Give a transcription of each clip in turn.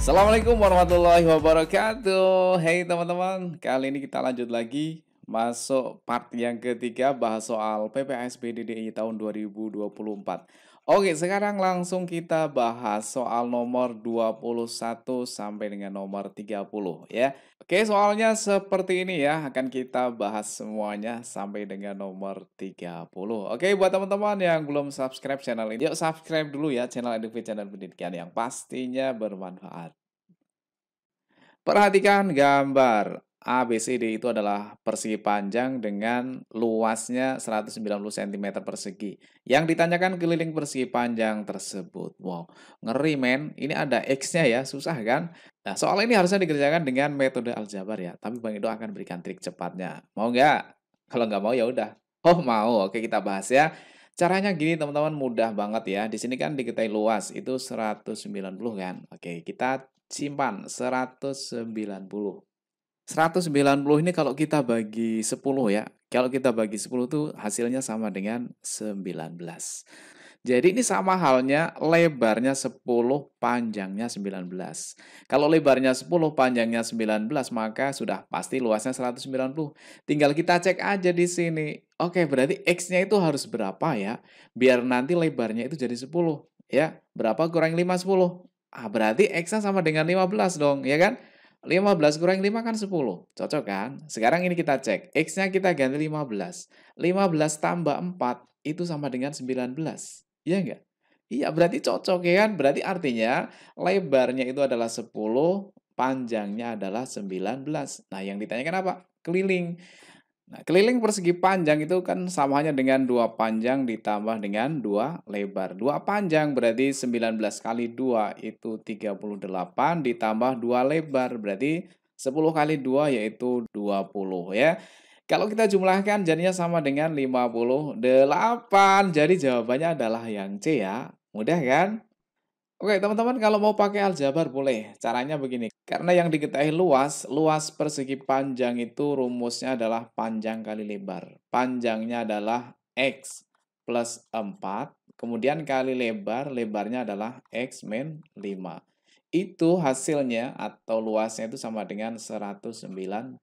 Assalamualaikum warahmatullahi wabarakatuh. Hey teman-teman, kali ini kita lanjut lagi masuk part yang ketiga bahas soal PPASB DDI tahun 2024. Oke, sekarang langsung kita bahas soal nomor 21 sampai dengan nomor 30 ya. Oke, soalnya seperti ini ya, akan kita bahas semuanya sampai dengan nomor 30. Oke, buat teman-teman yang belum subscribe channel ini, yuk subscribe dulu ya channel EduFit Channel Pendidikan yang pastinya bermanfaat. Perhatikan gambar. ABCD itu adalah persegi panjang dengan luasnya 190 cm persegi. Yang ditanyakan keliling persegi panjang tersebut. Wow, ngeri men. Ini ada X-nya ya, susah kan? Nah, soal ini harusnya dikerjakan dengan metode aljabar ya. Tapi Bang Ido akan berikan trik cepatnya. Mau nggak? Kalau nggak mau ya udah. Oh mau, oke kita bahas ya. Caranya gini teman-teman, mudah banget ya. Di sini kan diketahui luas itu 190 kan. Oke, kita simpan 190. 190 ini kalau kita bagi 10 ya. Kalau kita bagi 10 tuh hasilnya sama dengan 19. Jadi ini sama halnya lebarnya 10, panjangnya 19. Kalau lebarnya 10, panjangnya 19, maka sudah pasti luasnya 190. Tinggal kita cek aja di sini. Oke, berarti X-nya itu harus berapa ya? Biar nanti lebarnya itu jadi 10. Ya, berapa kurang 5, 10. Berarti X-nya sama dengan 15 dong, ya kan? 15 kurang 5 kan 10. Cocok kan? Sekarang ini kita cek. X-nya kita ganti 15. 15 tambah 4 itu sama dengan 19. Iya enggak? Iya, berarti cocok ya kan? Berarti artinya lebarnya itu adalah 10, panjangnya adalah 19. Nah, yang ditanyakan apa? Keliling. Nah, keliling persegi panjang itu kan samanya dengan 2 panjang ditambah dengan 2 lebar. 2 panjang berarti 19 kali 2 itu 38 ditambah 2 lebar berarti 10 kali 2 yaitu 20 ya. Kalau kita jumlahkan jadinya sama dengan 58. Jadi jawabannya adalah yang C ya. Mudah kan? Oke, teman-teman kalau mau pakai aljabar boleh. Caranya begini. Karena yang diketahui luas, luas persegi panjang itu rumusnya adalah panjang kali lebar. Panjangnya adalah X plus 4, kemudian kali lebar, lebarnya adalah X min 5. Itu hasilnya atau luasnya itu sama dengan 190.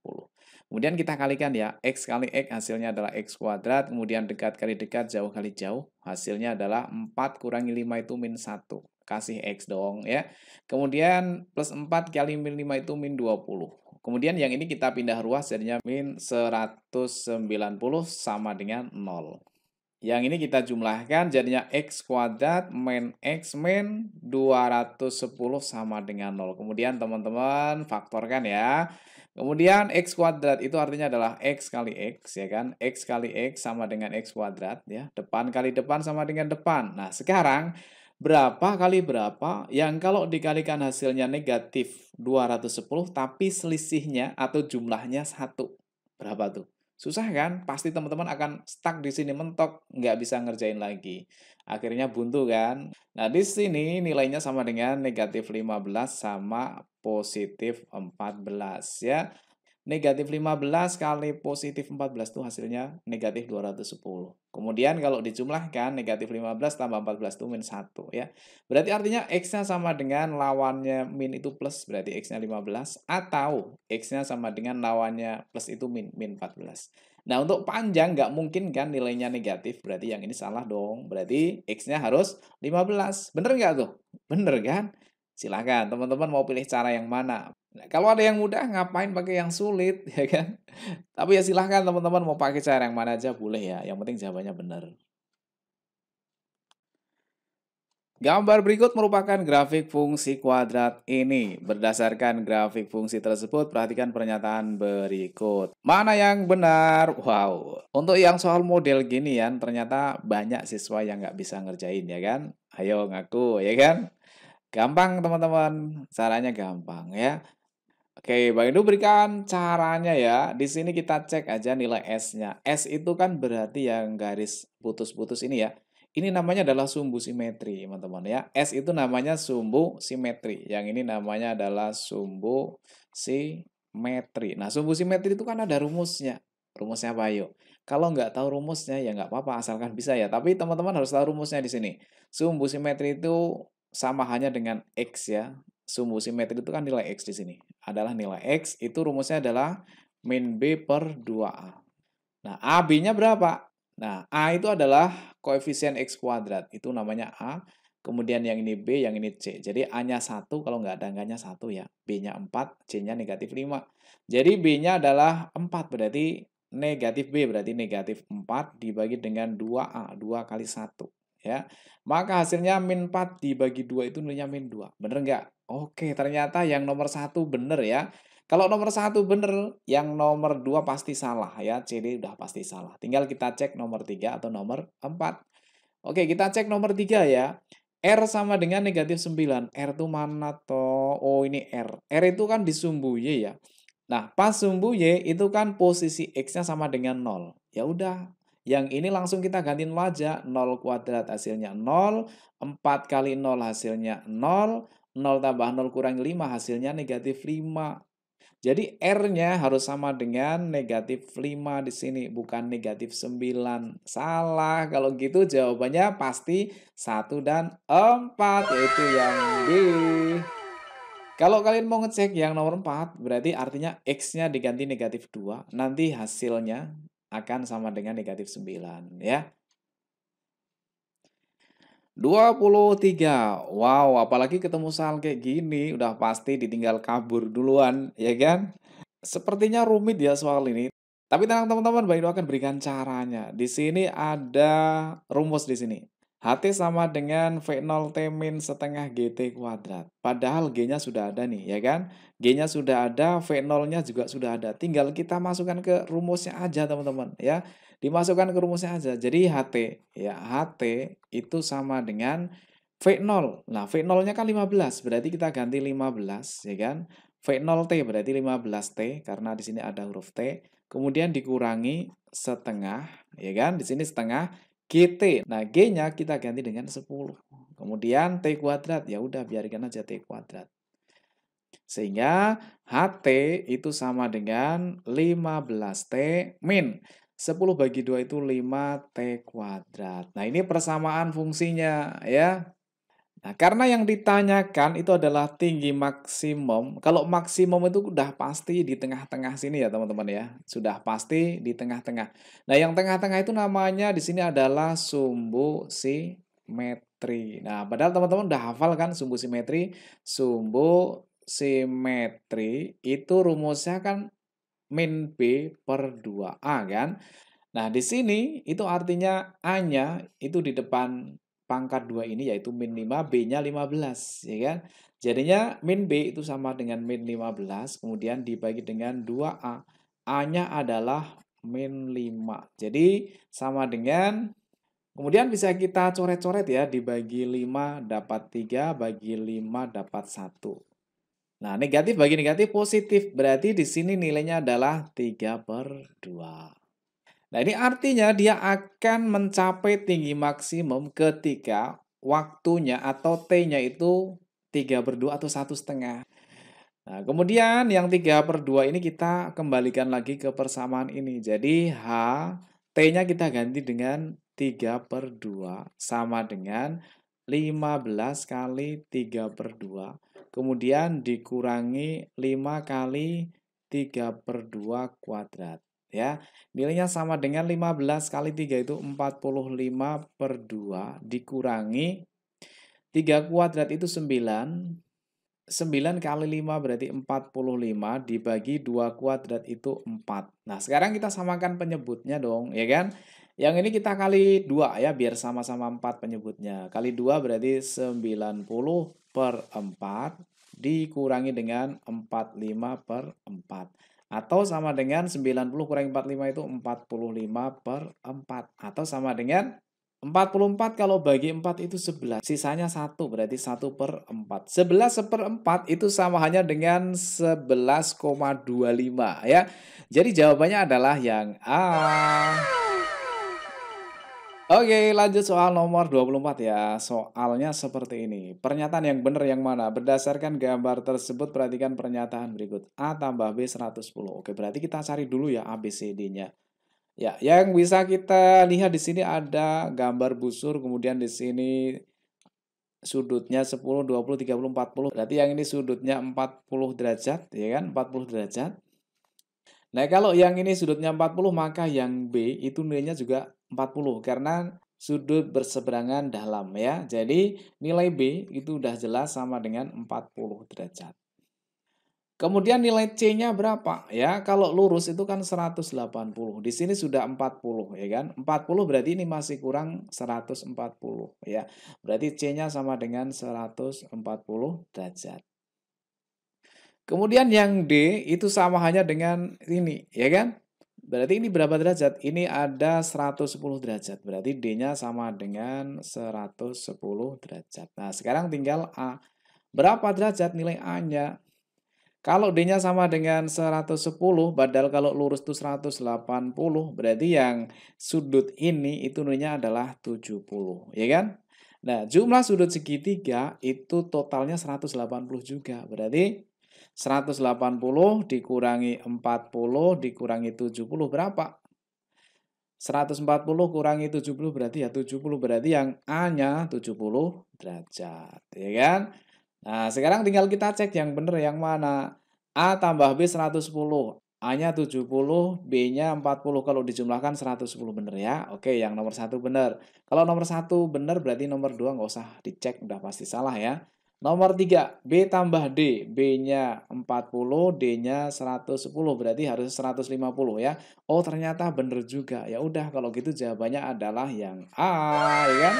Kemudian kita kalikan ya, X kali X hasilnya adalah X kuadrat, kemudian dekat kali dekat, jauh kali jauh, hasilnya adalah 4 kurangi 5 itu min 1. Kasih X dong ya. Kemudian plus 4 kali min 5 itu min 20. Kemudian yang ini kita pindah ruas jadinya min 190 sama dengan 0. Yang ini kita jumlahkan jadinya X kuadrat min X min 210 sama dengan 0. Kemudian teman-teman faktorkan ya. Kemudian X kuadrat itu artinya adalah X kali X ya kan. X kali X sama dengan X kuadrat ya. Depan kali depan sama dengan depan. Nah sekarang berapa kali berapa yang kalau dikalikan hasilnya negatif 210 tapi selisihnya atau jumlahnya 1. Berapa tuh? Susah kan? Pasti teman-teman akan stuck di sini mentok, nggak bisa ngerjain lagi. Akhirnya buntu kan? Nah, di sini nilainya sama dengan negatif 15 sama positif 14 ya. Negatif 15 kali positif 14 itu hasilnya negatif 210. Kemudian kalau dijumlahkan negatif 15 tambah 14 itu min 1 ya. Berarti artinya X-nya sama dengan lawannya min itu plus, berarti X-nya 15. Atau X-nya sama dengan lawannya plus itu min 14. Nah untuk panjang nggak mungkin kan nilainya negatif, berarti yang ini salah dong. Berarti X-nya harus 15. Bener nggak tuh? Bener kan? Silahkan teman-teman mau pilih cara yang mana. Nah, kalau ada yang mudah ngapain pakai yang sulit ya kan? Tapi ya silahkan teman-teman mau pakai cara yang mana aja boleh ya, yang penting jawabannya benar. Gambar berikut merupakan grafik fungsi kuadrat ini. Berdasarkan grafik fungsi tersebut, perhatikan pernyataan berikut. Mana yang benar? Wow, untuk yang soal model gini ya, ternyata banyak siswa yang nggak bisa ngerjain ya kan? Ayo ngaku ya kan? Gampang teman-teman, caranya gampang ya. Oke, Bang Edu berikan caranya ya. Di sini kita cek aja nilai S-nya. S itu kan berarti yang garis putus-putus ini ya. Ini namanya adalah sumbu simetri, teman-teman ya. S itu namanya sumbu simetri. Yang ini namanya adalah sumbu simetri. Nah, sumbu simetri itu kan ada rumusnya. Rumusnya apa, yuk? Kalau nggak tahu rumusnya ya nggak apa-apa, asalkan bisa ya. Tapi teman-teman harus tahu rumusnya di sini. Sumbu simetri itu sama hanya dengan X ya. Sumbu simetri itu kan nilai X di sini. Adalah nilai X, itu rumusnya adalah min B per 2A. Nah, AB-nya berapa? Nah, A itu adalah koefisien X kuadrat. Itu namanya A. Kemudian yang ini B, yang ini C. Jadi A-nya 1, kalau nggak ada angkanya 1 ya. B-nya 4, C-nya negatif 5. Jadi B-nya adalah 4, berarti negatif B, berarti negatif 4 dibagi dengan 2A, 2 kali 1. Ya. Maka hasilnya min 4 dibagi 2 itu nilainya min 2. Bener nggak? Oke, ternyata yang nomor 1 bener ya. Kalau nomor 1 bener, yang nomor 2 pasti salah ya. CD udah pasti salah. Tinggal kita cek nomor 3 atau nomor 4. Oke, kita cek nomor 3 ya. R sama dengan negatif 9. R itu mana toh? Oh, ini R. R itu kan di sumbu Y ya. Nah, pas sumbu Y itu kan posisi X-nya sama dengan 0. Ya udah, yang ini langsung kita gantiin aja. 0 kuadrat hasilnya 0, 4 kali 0 hasilnya 0, 0 tambah 0 kurang 5 hasilnya negatif 5. Jadi R-nya harus sama dengan negatif 5 di sini, bukan negatif 9. Salah, kalau gitu jawabannya pasti 1 dan 4, yaitu yang B. Kalau kalian mau ngecek yang nomor 4, berarti artinya X-nya diganti negatif 2, nanti hasilnya akan sama dengan negatif 9, ya. 23. Wow, apalagi ketemu soal kayak gini, udah pasti ditinggal kabur duluan, ya kan? Sepertinya rumit ya soal ini. Tapi tenang teman-teman, Bang Indo akan berikan caranya. Di sini ada rumus di sini. HT sama dengan V0 T min setengah GT kuadrat. Padahal G-nya sudah ada nih, ya kan? G-nya sudah ada, V0-nya juga sudah ada. Tinggal kita masukkan ke rumusnya aja, teman-teman, ya. Dimasukkan ke rumusnya aja. Jadi HT, ya, HT itu sama dengan V0. Nah, V0-nya kan 15, berarti kita ganti 15, ya kan? V0T berarti 15T karena di sini ada huruf T. Kemudian dikurangi setengah, ya kan? Di sini setengah GT. Nah, G-nya kita ganti dengan 10. Kemudian T kuadrat, ya udah biarkan aja T kuadrat. Sehingga HT itu sama dengan 15T min 10 bagi 2 itu 5T kuadrat. Nah, ini persamaan fungsinya ya. Nah, karena yang ditanyakan itu adalah tinggi maksimum. Kalau maksimum itu udah pasti di tengah-tengah sini ya, teman-teman ya. Sudah pasti di tengah-tengah. Nah, yang tengah-tengah itu namanya di sini adalah sumbu simetri. Nah, padahal teman-teman udah hafal kan sumbu simetri? Sumbu simetri itu rumusnya kan min B per 2A kan? Nah, di sini itu artinya A-nya itu di depan pangkat 2 ini yaitu min 5, B-nya 15, ya kan? Jadinya min B itu sama dengan min 15, kemudian dibagi dengan 2A. A-nya adalah min 5. Jadi sama dengan, kemudian bisa kita coret-coret ya, dibagi 5 dapat 3, bagi 5 dapat 1. Nah, negatif bagi negatif positif, berarti di sini nilainya adalah 3 per 2. Nah, ini artinya dia akan mencapai tinggi maksimum ketika waktunya atau T-nya itu 3/2 atau 1,5. Nah, kemudian yang 3/2 ini kita kembalikan lagi ke persamaan ini. Jadi H, T-nya kita ganti dengan 3/2 sama dengan 15 kali 3/2. Kemudian dikurangi 5 kali 3/2 kuadrat. Ya, nilainya sama dengan 15 kali 3 itu 45/2 dikurangi 3 kuadrat itu 9. 9 kali 5 berarti 45 dibagi 2 kuadrat itu 4. Nah, sekarang kita samakan penyebutnya dong, ya kan? Yang ini kita kali 2 ya, biar sama-sama 4 penyebutnya. Kali 2 berarti 90/4 dikurangi dengan 45/4. Atau sama dengan 90 kurangi 45 itu 45/4. Atau sama dengan 44 kalau bagi 4 itu 11. Sisanya 1, berarti 1/4. 11/4 itu sama hanya dengan 11,25 ya. Jadi jawabannya adalah yang A. Oke, lanjut soal nomor 24 ya. Soalnya seperti ini. Pernyataan yang benar yang mana? Berdasarkan gambar tersebut, perhatikan pernyataan berikut. A tambah B 110. Oke, berarti kita cari dulu ya A, B, C, D-nya. Ya, yang bisa kita lihat di sini ada gambar busur, kemudian di sini sudutnya 10, 20, 30, 40. Berarti yang ini sudutnya 40 derajat, ya kan? 40 derajat. Nah, kalau yang ini sudutnya 40, maka yang B itu nilainya juga 40 karena sudut berseberangan dalam ya. Jadi nilai B itu udah jelas sama dengan 40 derajat. Kemudian nilai C-nya berapa? Ya, kalau lurus itu kan 180. Di sini sudah 40, ya kan? 40 berarti ini masih kurang 140, ya. Berarti C-nya sama dengan 140 derajat. Kemudian yang D itu sama hanya dengan ini, ya kan? Berarti ini berapa derajat? Ini ada 110 derajat. Berarti D-nya sama dengan 110 derajat. Nah, sekarang tinggal A. Berapa derajat nilai A-nya? Kalau D-nya sama dengan 110, padahal kalau lurus itu 180, berarti yang sudut ini itu nilainya adalah 70, ya kan? Nah, jumlah sudut segitiga itu totalnya 180 juga. Berarti 180 dikurangi 40 dikurangi 70 berapa? 140 kurangi 70 berarti ya 70, berarti yang A-nya 70 derajat, ya kan? Nah, sekarang tinggal kita cek yang benar yang mana. A tambah B 110, A-nya 70, B-nya 40. Kalau dijumlahkan 110 benar ya. Oke, yang nomor satu benar. Kalau nomor satu benar berarti nomor dua nggak usah dicek, udah pasti salah ya. Nomor 3, B tambah D. B-nya 40, D-nya 110, berarti harus 150 ya. Oh, ternyata benar juga. Ya udah, kalau gitu jawabannya adalah yang A, ya kan?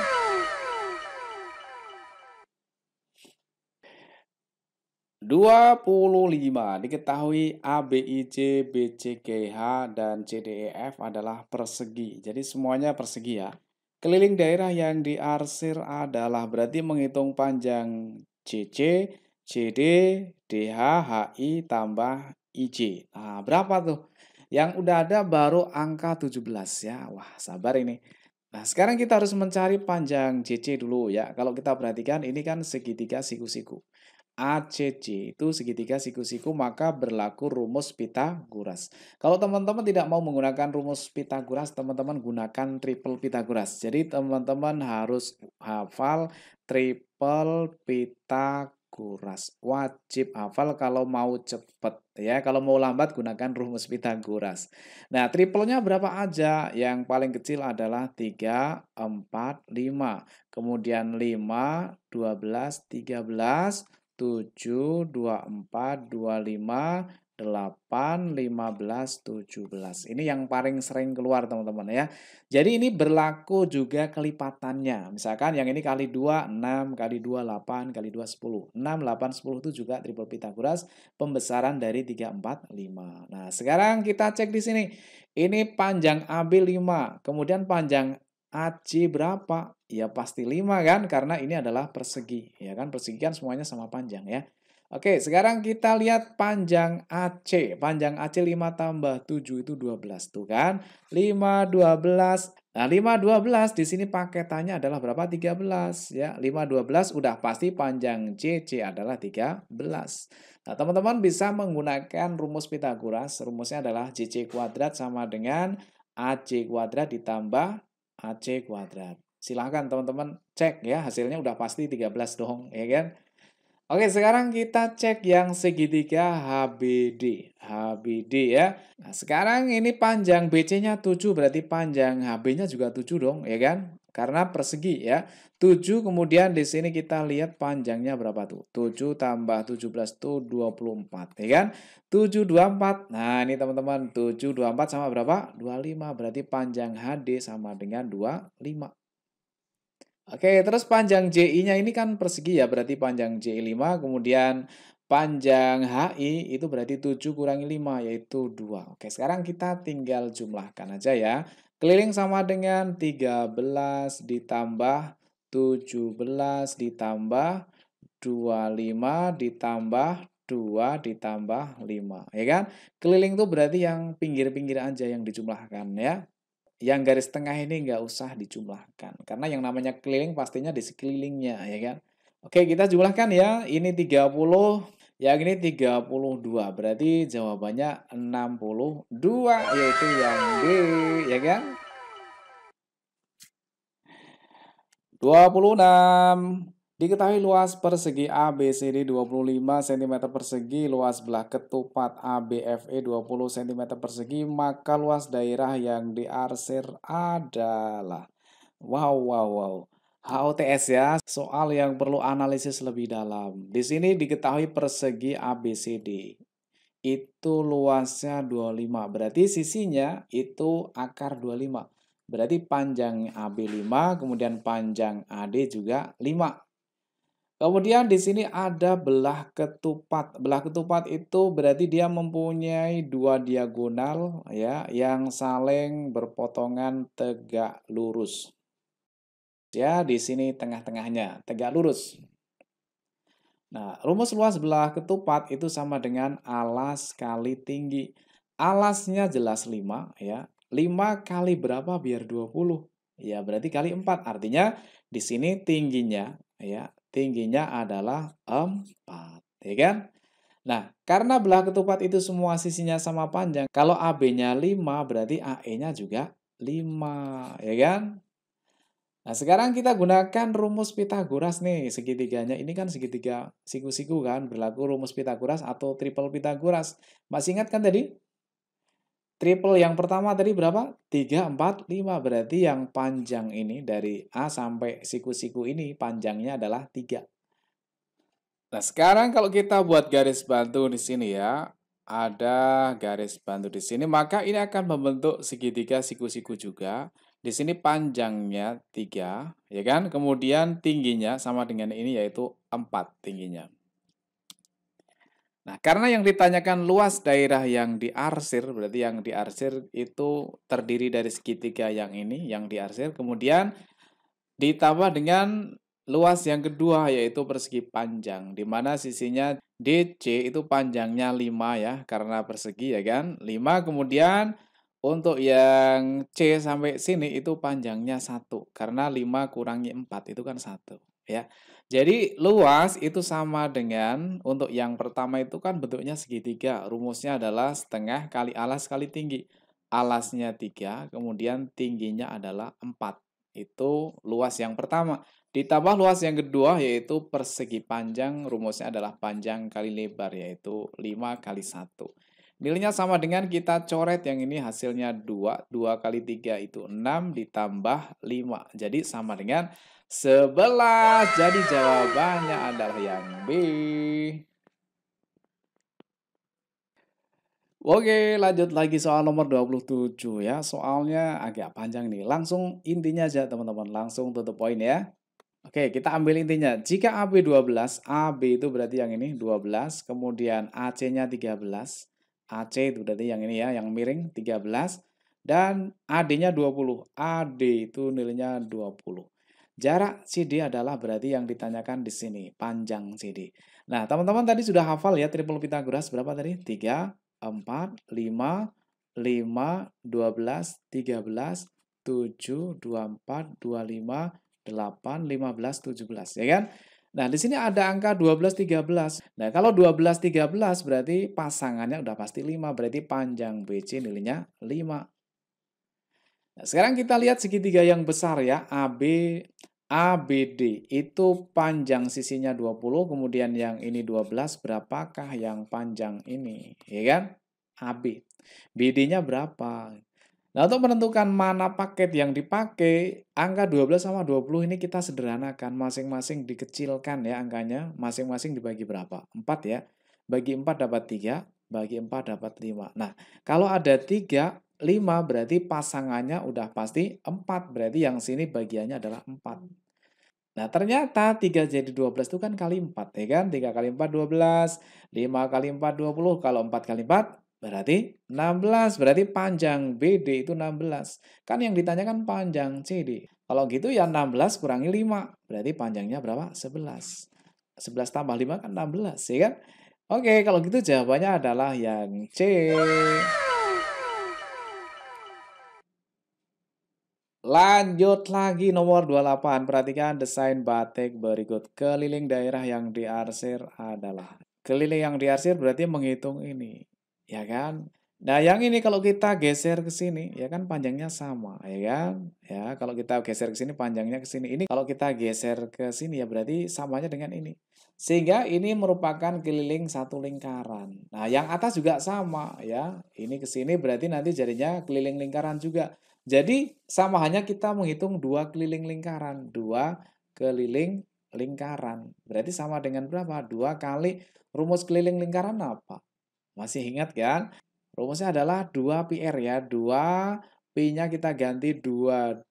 25. Diketahui A, B, I, C, B, C, G, H, dan C, D, E, F adalah persegi. Jadi semuanya persegi ya. Keliling daerah yang diarsir adalah berarti menghitung panjang CC, CD, DH, HI, tambah IJ. Nah, berapa tuh? Yang udah ada baru angka 17 ya. Wah, sabar ini. Nah, sekarang kita harus mencari panjang CC dulu ya. Kalau kita perhatikan ini kan segitiga siku-siku. ACC itu segitiga siku-siku, maka berlaku rumus Pitagoras. Kalau teman-teman tidak mau menggunakan rumus Pitagoras, teman-teman gunakan triple Pitagoras. Jadi teman-teman harus hafal triple Pitagoras. Wajib hafal kalau mau cepat ya. Kalau mau lambat gunakan rumus Pitagoras. Nah, triplenya berapa aja? Yang paling kecil adalah 3, 4, 5. Kemudian 5, 12, 13, 7, 24, 25, 8, 15, 17. Ini yang paling sering keluar teman-teman ya. Jadi ini berlaku juga kelipatannya. Misalkan yang ini kali 2, 6, kali 2, 8, kali 2, 10. 6, 8, 10 itu juga triple Pitagoras. Pembesaran dari 3, 4, 5. Nah, sekarang kita cek di sini. Ini panjang AB 5. Kemudian panjang AC berapa? Ya pasti 5 kan, karena ini adalah persegi. Ya kan, persegi kan semuanya sama panjang ya. Oke, sekarang kita lihat panjang AC. Panjang AC 5 tambah 7 itu 12. Tuh kan, 5, 12. Nah, 5, 12 di sini paketannya adalah berapa? 13. Ya, 5, 12 udah pasti panjang CC adalah 13. Nah, teman-teman bisa menggunakan rumus Pitagoras. Rumusnya adalah CC kuadrat sama dengan AC kuadrat ditambah AC kuadrat. Silahkan teman-teman cek ya, hasilnya udah pasti 13 dong, ya kan? Oke, sekarang kita cek yang segitiga HBD. HBD ya. Nah, sekarang ini panjang BC-nya 7, berarti panjang HB-nya juga 7 dong, ya kan? Karena persegi ya. 7 kemudian di sini kita lihat panjangnya berapa tuh? 7 tambah 17 itu 24, ya kan? 7, 24. Nah, ini teman-teman, 7, 24 sama berapa? 25, berarti panjang HD sama dengan 25. Oke, terus panjang JI-nya ini kan persegi ya, berarti panjang JI 5, kemudian panjang HI itu berarti 7 kurangi 5, yaitu 2. Oke, sekarang kita tinggal jumlahkan aja ya. Keliling sama dengan 13 ditambah 17 ditambah 25 ditambah 2 ditambah 5, ya kan? Keliling itu berarti yang pinggir-pinggir aja yang dijumlahkan ya. Yang garis tengah ini nggak usah dijumlahkan. Karena yang namanya keliling pastinya di sekelilingnya, ya kan? Oke, kita jumlahkan ya. Ini 30, yang ini 32. Berarti jawabannya 62, yaitu yang D, ya kan? 26. Diketahui luas persegi ABCD 25 cm persegi, luas belah ketupat ABFE 20 cm persegi, maka luas daerah yang diarsir adalah. Wow, wow, wow. HOTS ya, soal yang perlu analisis lebih dalam. Di sini diketahui persegi ABCD. Itu luasnya 25, berarti sisinya itu akar 25. Berarti panjang AB 5, kemudian panjang AD juga 5. Kemudian di sini ada belah ketupat. Belah ketupat itu berarti dia mempunyai dua diagonal ya yang saling berpotongan tegak lurus. Ya, di sini tengah-tengahnya tegak lurus. Nah, rumus luas belah ketupat itu sama dengan alas kali tinggi. Alasnya jelas 5 ya. 5 kali berapa biar 20? Ya, berarti kali 4. Artinya di sini tingginya ya, tingginya adalah 4, ya kan? Nah, karena belah ketupat itu semua sisinya sama panjang, kalau AB-nya 5 berarti AE-nya juga 5, ya kan? Nah, sekarang kita gunakan rumus Pitagoras nih, segitiganya. Ini kan segitiga siku-siku kan, berlaku rumus Pitagoras atau triple Pitagoras. Masih ingat kan tadi? Triple yang pertama tadi berapa? 3, 4, 5. Berarti yang panjang ini dari A sampai siku-siku ini panjangnya adalah 3. Nah, sekarang kalau kita buat garis bantu di sini ya, ada garis bantu di sini, maka ini akan membentuk segitiga siku-siku juga. Di sini panjangnya 3, ya kan? Kemudian tingginya sama dengan ini yaitu 4 tingginya. Nah, karena yang ditanyakan luas daerah yang diarsir, berarti yang diarsir itu terdiri dari segitiga yang ini, yang diarsir, kemudian ditambah dengan luas yang kedua yaitu persegi panjang, di mana sisinya DC itu panjangnya 5 ya, karena persegi ya kan, 5 kemudian untuk yang C sampai sini itu panjangnya 1, karena 5 kurangi 4 itu kan 1 ya. Jadi luas itu sama dengan untuk yang pertama itu kan bentuknya segitiga, rumusnya adalah setengah kali alas kali tinggi. Alasnya 3, kemudian tingginya adalah 4. Itu luas yang pertama. Ditambah luas yang kedua yaitu persegi panjang, rumusnya adalah panjang kali lebar yaitu 5 kali 1. Nilainya sama dengan kita coret yang ini hasilnya 2. 2 kali 3 itu 6 ditambah 5. Jadi sama dengan 11. Jadi jawabannya adalah yang B. Oke, lanjut lagi soal nomor 27 ya. Soalnya agak panjang nih. Langsung intinya aja teman-teman. Langsung tutup poin ya. Oke, kita ambil intinya. Jika AB 12, AB itu berarti yang ini 12, kemudian AC-nya 13. AC itu berarti yang ini ya, yang miring 13. Dan AD-nya 20. AD itu nilainya 20. Jarak CD adalah berarti yang ditanyakan di sini, panjang CD. Nah, teman-teman tadi sudah hafal ya triple Pitagoras berapa tadi? 3, 4, 5, 5, 12, 13, 7, 24, 25, 8, 15, 17, ya kan? Nah, di sini ada angka 12, 13. Nah, kalau 12, 13 berarti pasangannya udah pasti 5, berarti panjang BC nilainya 5. Nah, sekarang kita lihat segitiga yang besar ya, ABD. Itu panjang sisinya 20, kemudian yang ini 12, berapakah yang panjang ini? Ya kan? AB. BD-nya berapa? Nah, untuk menentukan mana paket yang dipakai, angka 12 sama 20 ini kita sederhanakan. Masing-masing dikecilkan ya angkanya. Masing-masing dibagi berapa? 4 ya. Bagi 4 dapat 3, bagi 4 dapat 5. Nah, kalau ada 3, 5 berarti pasangannya udah pasti 4. Berarti yang sini bagiannya adalah 4. Nah, ternyata 3 jadi 12 itu kan kali 4, ya kan? 3 kali 4, 12. 5 kali 4, 20. Kalau 4 kali 4, berarti 16. Berarti panjang BD itu 16. Kan yang ditanyakan panjang CD. Kalau gitu ya 16 kurangi 5. Berarti panjangnya berapa? 11. 11 tambah 5 kan 16, ya kan? Oke, kalau gitu jawabannya adalah yang C. Lanjut lagi nomor 28. Perhatikan desain batik berikut. Keliling daerah yang diarsir adalah. Keliling yang diarsir berarti menghitung ini. Ya kan? Nah, yang ini kalau kita geser ke sini, ya kan panjangnya sama, ya kan? Ya, kalau kita geser ke sini panjangnya ke sini. Ini kalau kita geser ke sini ya berarti samanya dengan ini. Sehingga ini merupakan keliling satu lingkaran. Nah, yang atas juga sama ya. Ini ke sini berarti nanti jadinya keliling lingkaran juga. Jadi sama, hanya kita menghitung dua keliling lingkaran, dua keliling lingkaran. Berarti sama dengan berapa? Dua kali rumus keliling lingkaran apa? Masih ingat kan? Rumusnya adalah 2πr ya. 2 Pi-nya kita ganti 2/7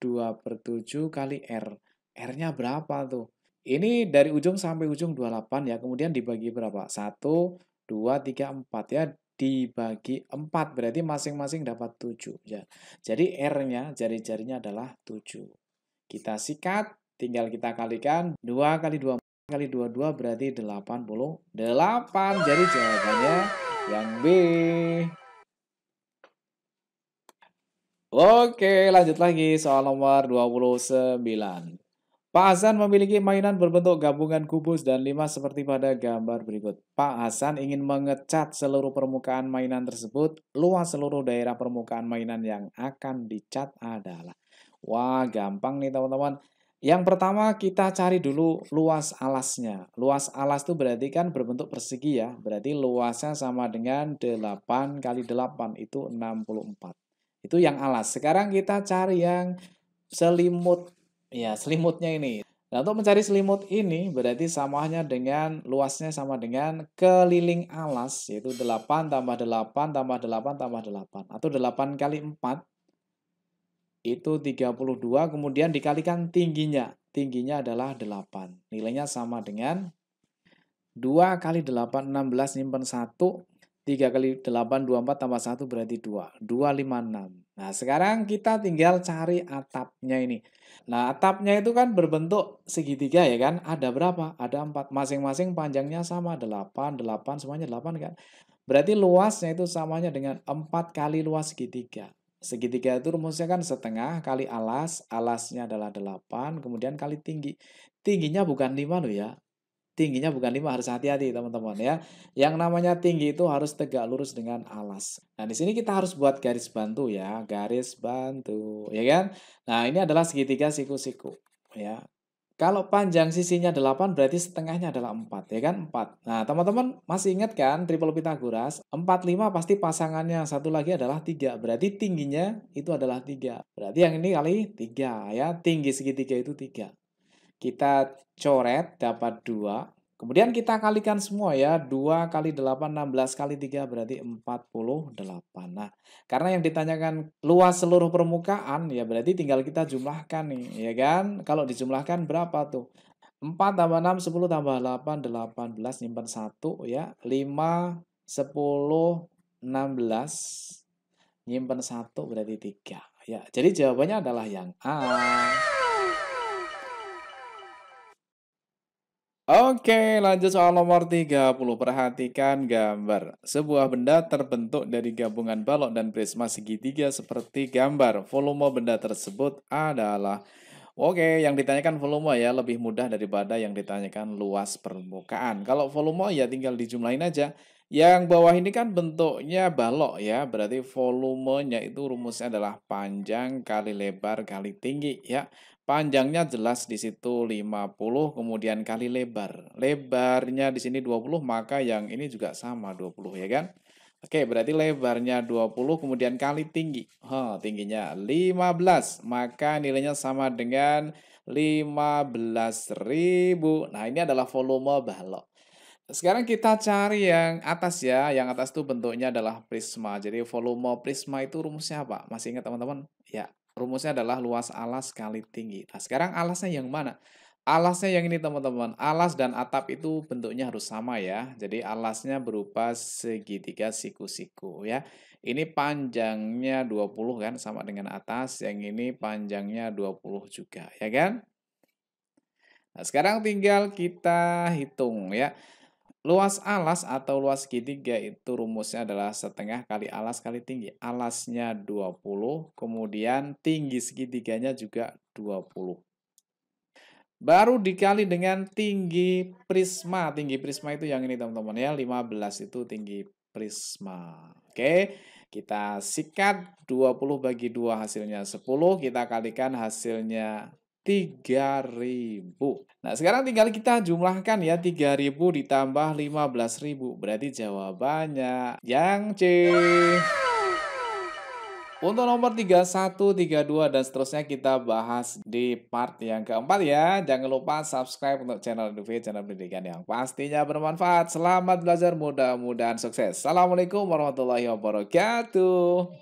kali R. R-nya berapa tuh? Ini dari ujung sampai ujung 28 ya. Kemudian dibagi berapa? 1, 2, 3, 4 ya. Dibagi 4 berarti masing-masing dapat 7 ya. Jadi R-nya, jari-jarinya adalah 7. Kita sikat, tinggal kita kalikan 2 kali 2 kali 22 berarti 88. Jadi jawabannya yang B. Oke, lanjut lagi soal nomor 29. Pak Hasan memiliki mainan berbentuk gabungan kubus dan 5 seperti pada gambar berikut. Pak Hasan ingin mengecat seluruh permukaan mainan tersebut. Luas seluruh daerah permukaan mainan yang akan dicat adalah. Wah, gampang nih teman-teman. Yang pertama kita cari dulu luas alasnya. Luas alas itu berarti kan berbentuk persegi ya. Berarti luasnya sama dengan 8 kali 8 itu 64. Itu yang alas. Sekarang kita cari yang selimut. Ya, selimutnya ini. Nah, untuk mencari selimut ini berarti samanya dengan luasnya sama dengan keliling alas, yaitu 8 tambah 8 tambah 8 tambah 8. Atau 8 kali 4 itu 32, kemudian dikalikan tingginya. Tingginya adalah 8. Nilainya sama dengan 2 kali 8, 16, nyimpen 1. 3 kali 8, 24 tambah 1 berarti 2. 256. Nah, sekarang kita tinggal cari atapnya ini. Nah, atapnya itu kan berbentuk segitiga ya kan? Ada berapa? Ada 4. Masing-masing panjangnya sama. 8, 8, semuanya 8 kan? Berarti luasnya itu samanya dengan 4 kali luas segitiga. Segitiga itu rumusnya kan setengah kali alas. Alasnya adalah 8, kemudian kali tinggi. Tingginya bukan 5 loh ya. Tingginya bukan 5, harus hati-hati teman-teman ya. Yang namanya tinggi itu harus tegak lurus dengan alas. Nah, di sini kita harus buat garis bantu ya, garis bantu, ya kan? Nah, ini adalah segitiga siku-siku, ya. Kalau panjang sisinya 8 berarti setengahnya adalah 4, ya kan? 4. Nah, teman-teman masih ingat kan triple Pitagoras? 4, 5 pasti pasangannya satu lagi adalah 3. Berarti tingginya itu adalah 3. Berarti yang ini kali 3 ya. Tinggi segitiga itu 3. Kita coret dapat 2. Kemudian kita kalikan semua ya. 2 kali 8, 16 kali 3 berarti 48. Nah, karena yang ditanyakan luas seluruh permukaan ya berarti tinggal kita jumlahkan nih, ya kan? Kalau dijumlahkan berapa tuh? 4 tambah 6, 10 tambah 8, 18, nyimpan 1 ya. 5, 10, 16, nyimpan 1 berarti 3. Ya, jadi jawabannya adalah yang A. Oke, lanjut soal nomor 30. Perhatikan gambar. Sebuah benda terbentuk dari gabungan balok dan prisma segitiga seperti gambar. Volume benda tersebut adalah. Oke, yang ditanyakan volume ya lebih mudah daripada yang ditanyakan luas permukaan. Kalau volume ya tinggal dijumlahin aja. Yang bawah ini kan bentuknya balok ya, berarti volumenya itu rumusnya adalah panjang kali lebar kali tinggi ya. Panjangnya jelas di situ 50, kemudian kali lebar. Lebarnya di sini 20, maka yang ini juga sama 20 ya kan? Oke, berarti lebarnya 20 kemudian kali tinggi. Tingginya 15, maka nilainya sama dengan 15.000. Nah, ini adalah volume balok. Sekarang kita cari yang atas ya. Yang atas itu bentuknya adalah prisma. Jadi volume prisma itu rumusnya apa? Masih ingat teman-teman? Ya, rumusnya adalah luas alas kali tinggi. Nah, sekarang alasnya yang mana? Alasnya yang ini teman-teman. Alas dan atap itu bentuknya harus sama ya. Jadi alasnya berupa segitiga siku-siku ya. Ini panjangnya 20 kan sama dengan atas. Yang ini panjangnya 20 juga ya kan? Nah, sekarang tinggal kita hitung ya. Luas alas atau luas segitiga itu rumusnya adalah setengah kali alas kali tinggi. Alasnya 20, kemudian tinggi segitiganya juga 20. Baru dikali dengan tinggi prisma. Tinggi prisma itu yang ini teman-teman ya, 15 itu tinggi prisma. Oke, Kita sikat 20 bagi 2 hasilnya 10, kita kalikan hasilnya 3.000. Nah, sekarang tinggal kita jumlahkan ya, 3.000 ditambah 15.000, berarti jawabannya yang C. Untuk nomor 31, 32, dan seterusnya kita bahas di part yang keempat ya. Jangan lupa subscribe untuk channel Dufi, channel pendidikan yang pastinya bermanfaat. Selamat belajar, mudah-mudahan sukses. Assalamualaikum warahmatullahi wabarakatuh.